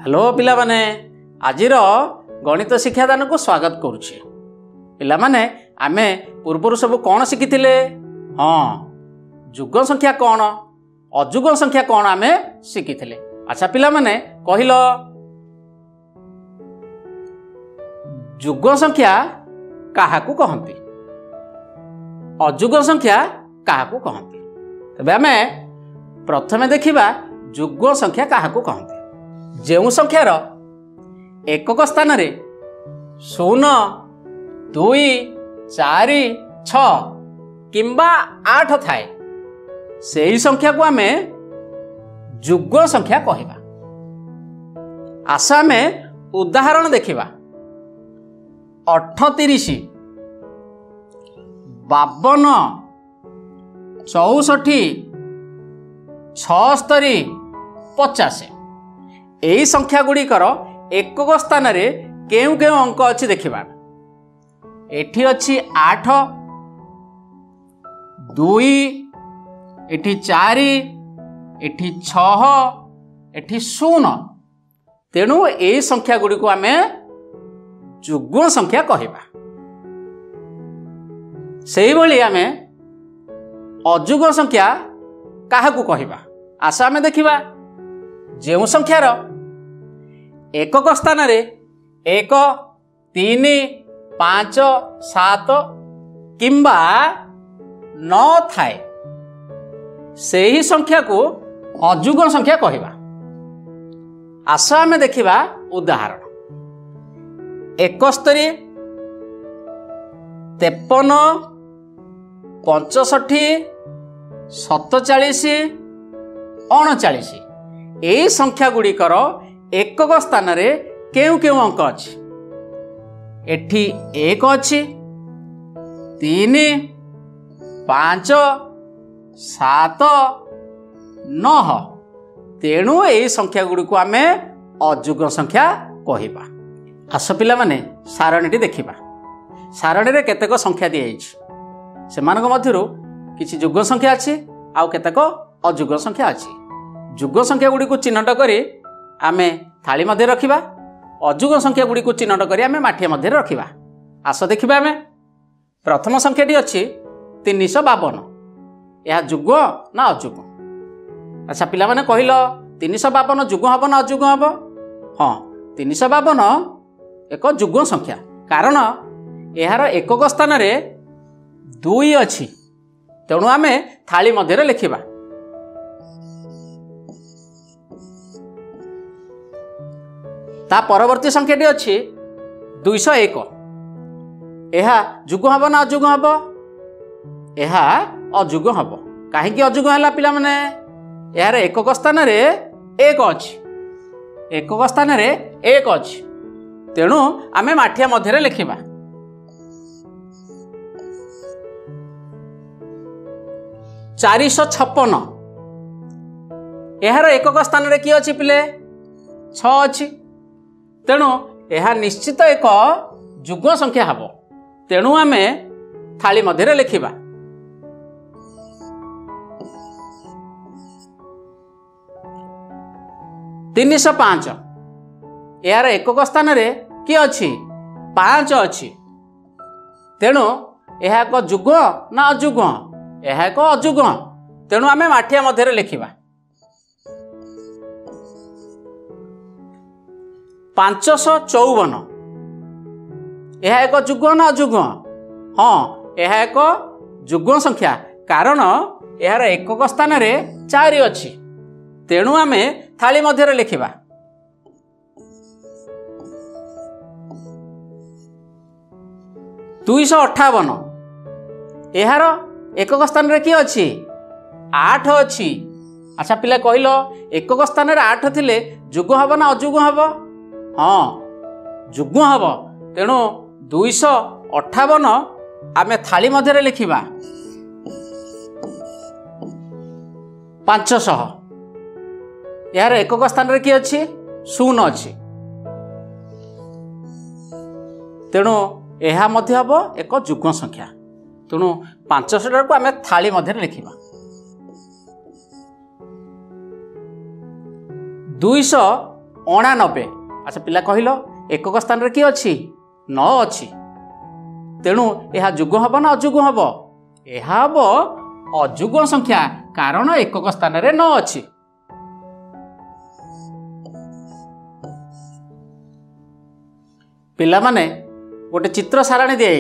Hello पिला माने आजिर गणित शिक्षादान को स्वागत करुचे। पिला माने आमे पूर्व सब कौन शिखी हाँ जुग संख्या कौन अजुग संख्या कौन आमे शिखी। अच्छा पिला माने कहिल जुग संख्या काहाकू कहंती अजुग संख्या काहाकू कहंती। तबे आमे प्रथमे देखिबा जुग संख्या काहाकू कहंती। जेउ संख्यार एकक स्थान रे 0 2 4 6 किंबा 8 थाए सेही संख्या को आमे जुग संख्या कहबा। आशा में उदाहरण देखिबा 38 52 64 76 50 यही संख्या गुड़िकर एकक स्थान रे केउ केउ अंक अच्छी देखिबा। एठी अच्छी 8 2 एठी 4 एठी 6 एठी 0 तेणु यही संख्या गुड़ी को आमे जुग संख्या कहबा। सेही भली आमे अजुग संख्या काहाकू कहबा। आशा आमे देखिबा जेउ संख्यार एकक स्थान रे 1 3 5 7 किंबा 9 थाए सेही संख्या को अजुग संख्या कहबा। आशा आमे देखिबा उदाहरण 71 53 65 47 39 यही संख्या गुड़िकर एकक स्थान रे केउ केउ अंक अच्छी। एठी 1 अच्छी 3 5 7 9 तेणु यही संख्या गुड़ी को आमे अजुग संख्या कहबा। आस पिला माने सारणी देखिबा। सारणी रे केतेक संख्या दी जाइछि सेमानक मध्यरु किछि जुग संख्या अछि आउ केतेक अजुग संख्या अछि। जुग संख्या गुड़ी को चिन्हट करी आमे थाली मध्य रखिबा अजुग संख्या गुड़ी को चिन्हट करी आमे माठिया मध्य रखिबा। आस देखिबा आमे प्रथम संख्याटी अछि 352 यह जुग ना अजुग। अच्छा पिला माने कहिल 352 जुग हबो ना अजुग हबो। हाँ 352 एक जुग संख्या कारण यार एकक स्थान रे 2 अछि तेणु आमे थाली मध्य लिखिबा। ता परवर्ती संख्याटी अच्छी 201 यह जुग हब ना अजुग हब। यह अजुग हब कहीं अजुग है पिला माने यार एकक स्थान रे 1 अच्छी एकक स्थान रे 1 अच्छी तेणु आमे माठिया मध्य लिखिबा। चारिश 56 यार एकक स्थान रे कि अच्छी पिले 6 अच्छी तेणु यह निश्चित एक जुग संख्या हब तेणु आमे थाली मध्य लिखिबा। तीनिश 5 यार एकक स्थान रे कि अच्छी 5 अच्छी तेणु यह एक जुग ना अजुग यह एक अजुग तेणु आमे माठिया मध्य लिखिबा। 554 यह एक जुग ना अजुग। हाँ यह एक जुग संख्या कारण यार एकक स्थान रे 4 अच्छी तेणु आमे थाली मध्य लिखिबा। 258 यार एकक स्थान रे कि अच्छी 8 अच्छी। अच्छा पिला कहिल एकक स्थान रे 8 थिले जुग हब ना अजुग हब। हाँ जुग हब तेणु 258 आमे थाली मध्य लिखिबा। 500 यार एकक स्थान रे कि अच्छी 0 अच्छी तेणु यह मध्य हम एक जुग्म संख्या तेणु 500 को आम थाली मध्य लिखा। 2 99। अच्छा पिला कहल एकक स्थान रे कि अछि 9 अछि तेणु यह जुग हम ना अजुग हम यह हम अजुग संख्या कारण एकक स्थान रे 9 अछि। पिला माने गोटे चित्र सारणी दिया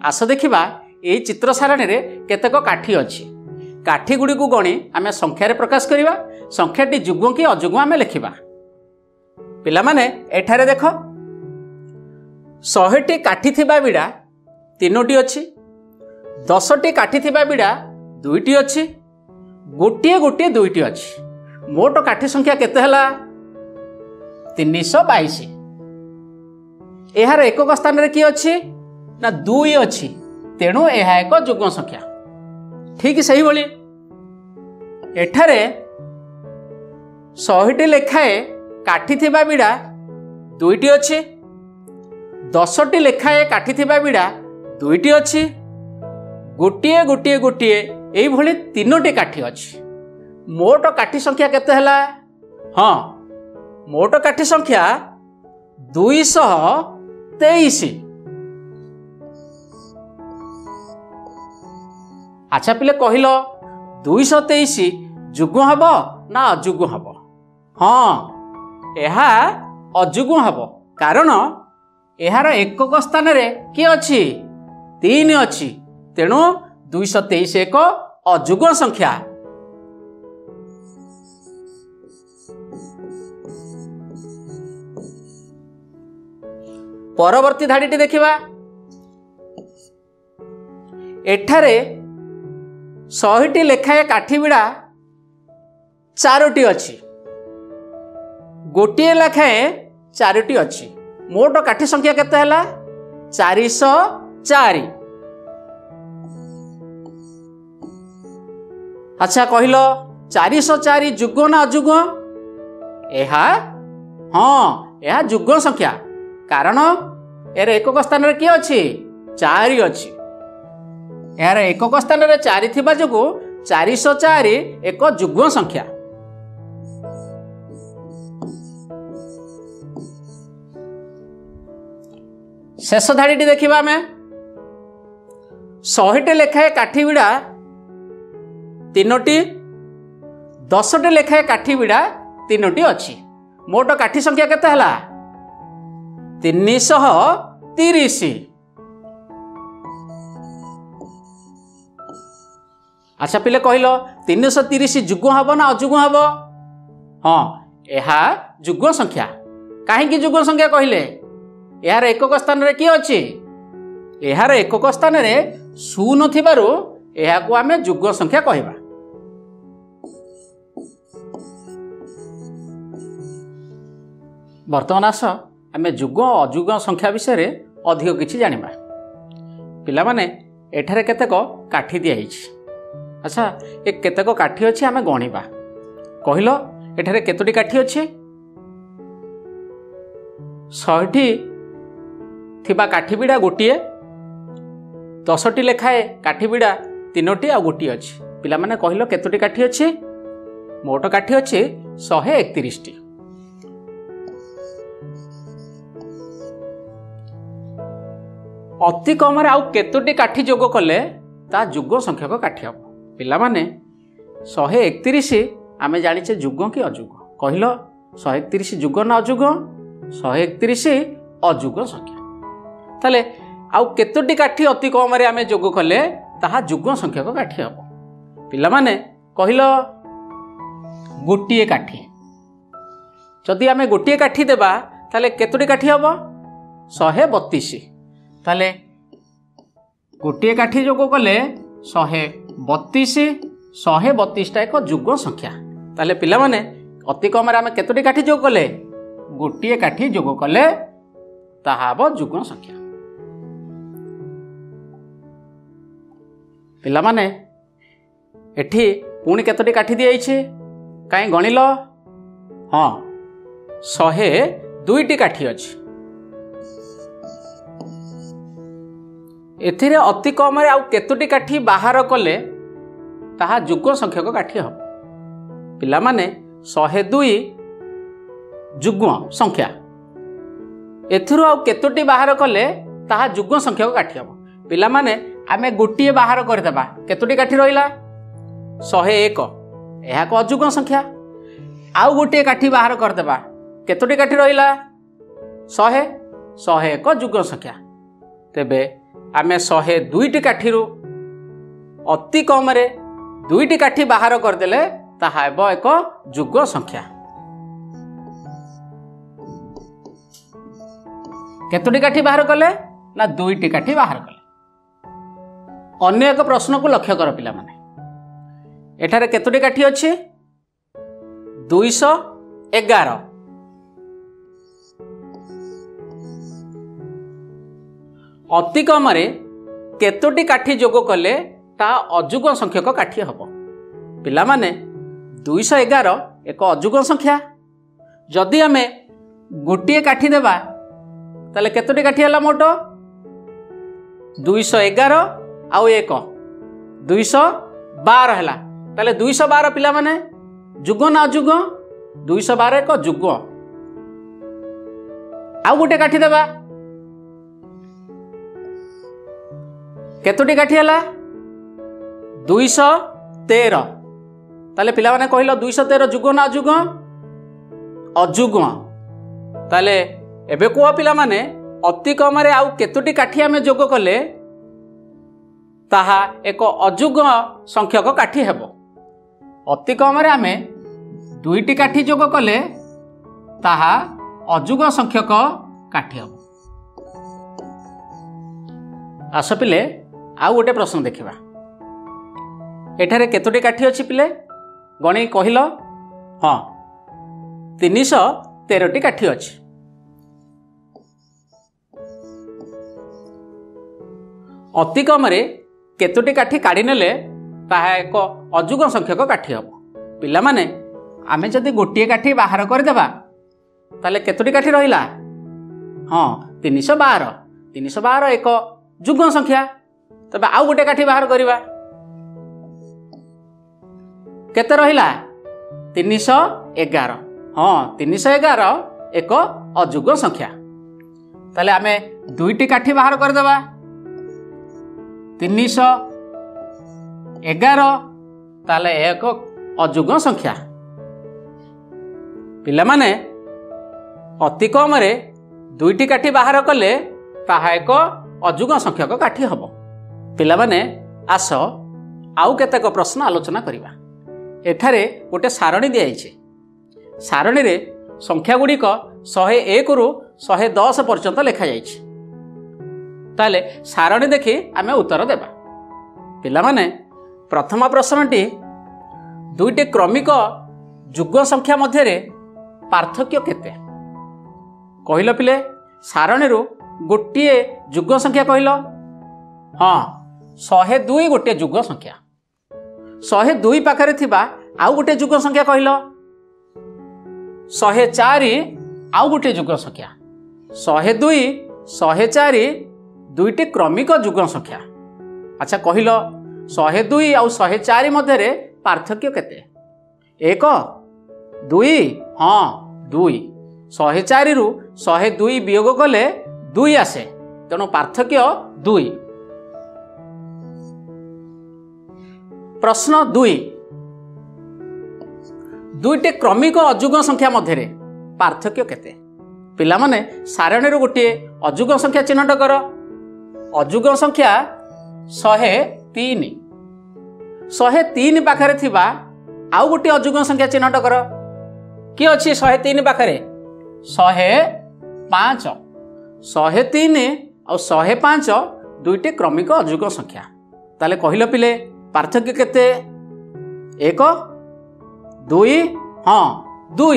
आस देखा यही चित्र सारणी रे केतेक काठी अछि काठी गुड़ी को गणी आम संख्यार प्रकाश करवा संख्याटी जुग कि अजुग आम लिखा। पिला माने एठारे देख 100टी काठी थिबा बिड़ा 3टी अछि 10टी काठी थिबा बिड़ा 2टी अछि गोटे गोटे 2टी अछि मोट काठी संख्या केते हला 322। यार एकक स्थान रे कि अछि ना 2 अछि तेणु यह एक जुग्म संख्या। ठीक सही भली एठारे 100टी लेखाए काठी थिबा बिड़ा 2टी अछि 10टी लेखाए काठी थिबा बिड़ा 2टी अछि गोटे गोटे गोटे एई भली 3टी काठी अछि मोट काठी संख्या केते हला हाँ मोट काठी संख्या 223। अच्छा पिले कहल 223 जुग हम ना अजुग हम हाँ यह अजुग हम कारण यार एकक स्थान रे कि अछि 3 अछि तेणु 223 एक अजुग संख्या। परवर्ती धाड़ीटी देखिबा एठारे 100टी लेखाए काठी बिड़ा 4टी अछि गोटे लेखाए 4टी अछि मोट काठी संख्या केते हला 404। अच्छा कहल 404 जुग ना अजुग यह हाँ यह जुग संख्या कारण यार एकक स्थान रे कि अछि 4 अछि यार एकक स्थान रे 4 थिबा जोगु 404 एक जुग्म संख्या। शेष धाड़ीटी देखिबा आमे 100टी लेखाए काठी बिड़ा 3टी 10टी लेखाए काठी बिड़ा 3टी अछि मोट काठी संख्या केते हला 330। अच्छा पिले कहल 330 जुग हम ना अजुग हम हाँ यह जुग संख्या कहीं जुग संख्या कहले यार एकक स्थान रे कि अछि यार एकक स्थान रे शून्य थिबारु यह को आमे जुग संख्या कहबा। वर्तमान आस आमे जुग अजुग संख्या विषय अधिक किछि जानिबा। पिला माने एठारे केतेक काठी दिया हिछि अच्छा ये केतेक काठी अछि आमे गणिबा कहलो एठारे केतोटी काठी अछि 100टी थिबा काठी बिड़ा गोटिए 10टी लेखाए काठी बिड़ा 3टी आ गोटिए अछि पिला माने कहलो केतोटी काठी अछि मोट काठी अछि 131टी। अति कम आउ केतोटी काठी जोग कले ता जुग संख्यक काठी हम पिला माने 131 आमे जानिचे जुग कि अजुग कहल 131 जुग ना अजुग 131 अजुग संख्या ताले आउ केतोटी काठी अति कम रे आमे जोग कले ताहा जुग संख्यक काठी हम पिला माने कहल गोटिए काठी जदि आमे गोटिए काठी देबा ताले केतोटी काठी हम 132 ताले गोटे काठी जोग कले 132 132टा एक जुग संख्या ताले पिला माने अति कम आमे केतोटी काठी जोग कले गोटे काठी जोग कले ताहा हबो जुग संख्या। पिला माने एठी पुणी केतोटी काठी दिया कहीं गणिल हाँ 102टी काठी अछि एथिरे अति कम आउ केतोटी काठी बाहर कले ताहा जुग संख्यक काठी हम पिला माने 102 जुग्म संख्या एथिरु आउ केतोटी बाहर कले ताहा जुग्म संख्या को काठी हम पिला माने आमे गोटिए बाहर करदेबा केतोटी काठी रहिला 101 एहा को अजुग्म संख्या आउ गोटिए काठी बाहर करदेबा केतोटी काठी रहिला 101 जुग्म संख्या तेबे आमे 102 टी काठी रु अति कम रे 2 टी काठी बाहर करदेले ताहा हेबो एक जुग्म संख्या केतोटी काठी बाहर कले ना 2 टी काठी बाहर कले अन्य एक प्रश्न को लक्ष्य कर पिला माने एठारे केतोटी काठी अछि 211 अति कम रे केतोटी काठी जोग कले ता अजुग्म संख्यक काठी हबो पिला माने 211 एक अजुग्म संख्या जदि आमे गोटिए काठी देबा ताले केतोटी काठी हला मोट 211 आउ एक 212 हला ताले 212 पिला माने जुग्म ना अजुग्म 212 एक जुग्म आउ गोटे काठी देबा केतोटी काठी हला 213 ताले पिला माने कहिलो 213 जुग्म ना अजुग्म अजुग्म ताले एबे को पिला माने अति कम रे आउ केतोटी काठी आमे जोग कले ताहा एक अजुग्म संख्यक काठी हेबो अति कम रे आमे 2 टी काठी जोग कले ताहा अजुग्म संख्यक काठी हेबो आस पिले आउ गोटे प्रश्न देखिबा एठारे केतोटी काठी अछि पिले गणी कहिलो हां 313 टी काठी अछि अति कम रे केतोटी काठी काढ़ी नेले ताहा एक अजुग्म संख्यक काठी हम पिला माने आमे जदि गोटिए काठी बाहर कर देबा ताले केतोटी काठी रहिला हां 312 एक जुग्म संख्या तबे आउ गोटे काठी बाहर करिबा केते रहिला 311 हां 311 एक अजुग्म संख्या ताले आमे 2 टी काठी बाहर कर देबा 311 ताले एक अजुग्म संख्या पिला माने अति कम रे 2 टी काठी बाहर कले ताहा एक अजुग्म संख्यक काठी हबो पिला माने आस आउ केतेक प्रश्न आलोचना करिबा एठारे गोटे सारणी दिया जायछि सारणी रे संख्या गुड़िक 101 रु 110 पर्यंत लिखा जायछि ताले सारणी देखि आमे उत्तर देबा पिला माने प्रथम प्रश्नटी 2 टी क्रमिक जुग्म संख्या मध्य रे पार्थक्य केते कहिलो पिले सारणी रु गोटिए जुग्म संख्या कहिलो हां 102 गोटे जुग्म संख्या 102 पाखरे थिबा आउ गोटे जुग्म संख्या कहिलो 104 आउ गोटे जुग्म संख्या 102 104 2 टी क्रमिक जुग्म संख्या अच्छा कहिलो 102 आउ 104 मध्य रे पार्थक्य केते 1 2 हां 2 104 रु 102 वियोग कले 2 आसे तेणु पार्थक्य 2 प्रश्न 2 टी क्रमिक अजुग्म संख्या मध्य रे पार्थक्य केते पिला माने सारणी रो गोटे अजुग्म संख्या चिन्हट कर अजुग्म संख्या 103 पाखरे थिबा आउ गोटे अजुग्म संख्या चिन्हट कर कि अछि 103 पाखरे 105 103 और 105 2 टी क्रमिक अजुग्म संख्या ताले कहिलो पिले पार्थक्य केते 1 2 हां 2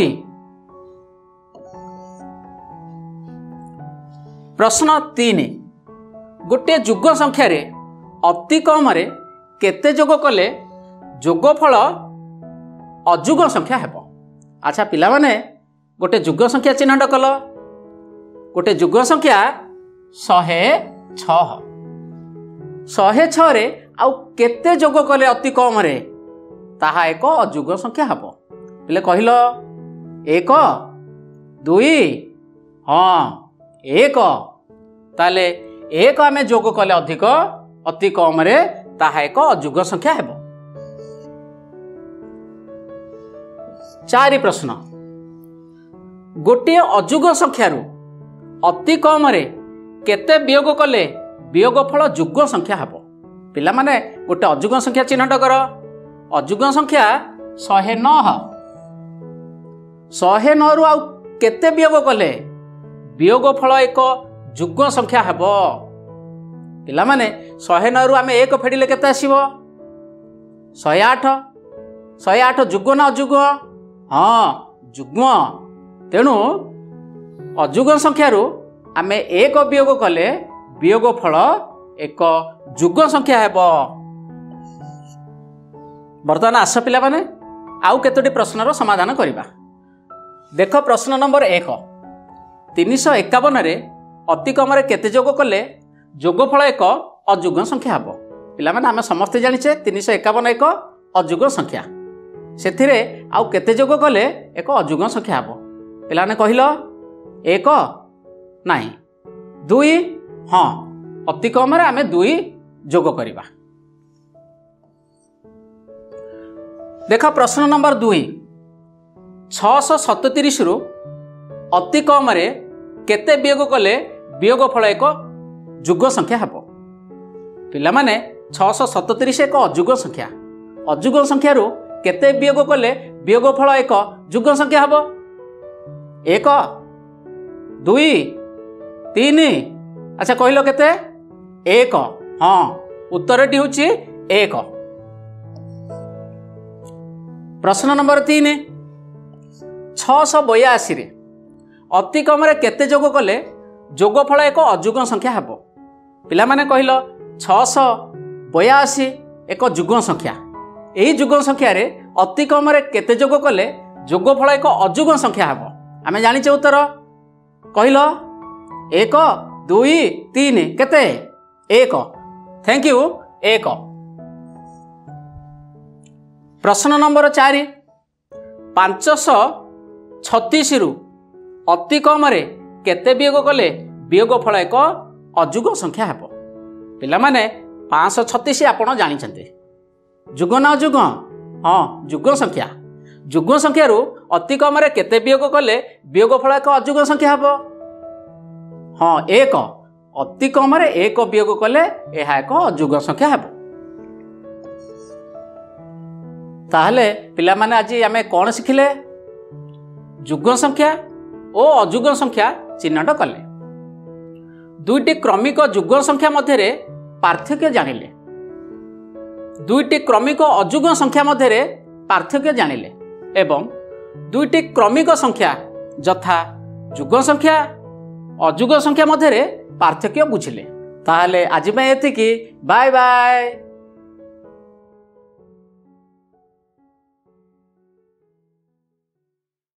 प्रश्न 3 गोटे जुग्म संख्या रे अति कम रे केते जोग कले जोगफल अजुग्म संख्या हेबो अच्छा पिला माने गोटे जुग्म संख्या चिन्हट कल गोटे जुग्म संख्या 106 रे आउ केते जोग कले अति कम रे ताहा एक अजुग्म संख्या हबो पिले कहिलो 1 2 हाँ 1 ताले 1 आमे जोग कले अधिक अति कम रे ताहा एक अजुग्म संख्या हेबो। 4 प्रश्न गोटे अजुग्म संख्यारू अति कम रे केते वियोग कले वियोगफल जुग्म संख्या हेबो। पिला माने गोटे अजुग्म संख्या चिन्हट कर। अजुग्म संख्या 109 109 रु आउ केते वियोग कले वियोगफल एक जुग्म संख्या हेबो। पिला माने 109 रु आमे 1 फेडिले केते आसीबो 108 108 जुग्म ना अजुग्म हाँ जुग्म। तेणु अजुग्म संख्यारू आमे 1 वियोग कले वियोगफल एक जुग्म संख्या हेबो। वर्तमान आस पिला माने आउ केतोटी प्रश्नर समाधान करिबा। देख प्रश्न नंबर 1 351 रे अति कम रे केते जोग कले जोगफल एक अजुग्म संख्या हेबो। पिला माने आमे समस्त जानिछे 351 एक अजुग्म संख्या सेथिरे आउ केते जोग कले एक अजुग्म संख्या हेबो। पिला माने कहिलो 1 नाही 2 हाँ अति कम रे आमे 2 जोग करिबा। देख प्रश्न नंबर 2 637 रु अति कम रे केते वियोग कले वियोगफल एक जुग्म संख्या हेबो। पिला माने 637 एक अजुग्म संख्या अजुग्म संख्या रु केते वियोग कले वियोगफल एक जुग्म संख्या हेबो 1 2 3 अच्छा कहलो केते 1 हाँ उत्तरटी होची 1। प्रश्न नंबर 3 682 रे अति कम रे केते जोग कले जोगफल एक अजुग्म संख्या हेबो। पिला माने कहलो 682 एक जुग्म संख्या एही जुग्म संख्या रे अति कम रे केते जोग कले जोगफल एक अजुग्म संख्या हेबो। आमे जानिचे उत्तर कहलो 1 2 3 केते 1 थैंक यू 1। प्रश्न नंबर 4 536 रु अति कम रे केते वियोग कले वियोगफल एक अजुग्म संख्या हेबो। पिला माने 536 आपण जानिछन्ते जुग्म ना अजुग्म हाँ जुग्म संख्या जुग्म संख्या रु अति कम रे केते वियोग कले वियोगफल एक अजुग्म संख्या हेबो हाँ 1 अति कम रे 1 वियोग कले एहा एक अजुग्म संख्या हेबो। ताहले पिला माने आज आमे कोन सिखिले जुग्म संख्या और अजुग्म संख्या चिन्हट कले। दुईटी क्रमिक जुग्म संख्या मध्य पार्थक्य जानिले दुईटी क्रमिक अजुग्म संख्या मध्य पार्थक्य जानिले एवं दुईटी क्रमिक संख्या यथा जुग्म संख्या अजुग्म संख्या मध्य पार्थक्य बुझिले। ताहले आज एतिकी बाय बाय।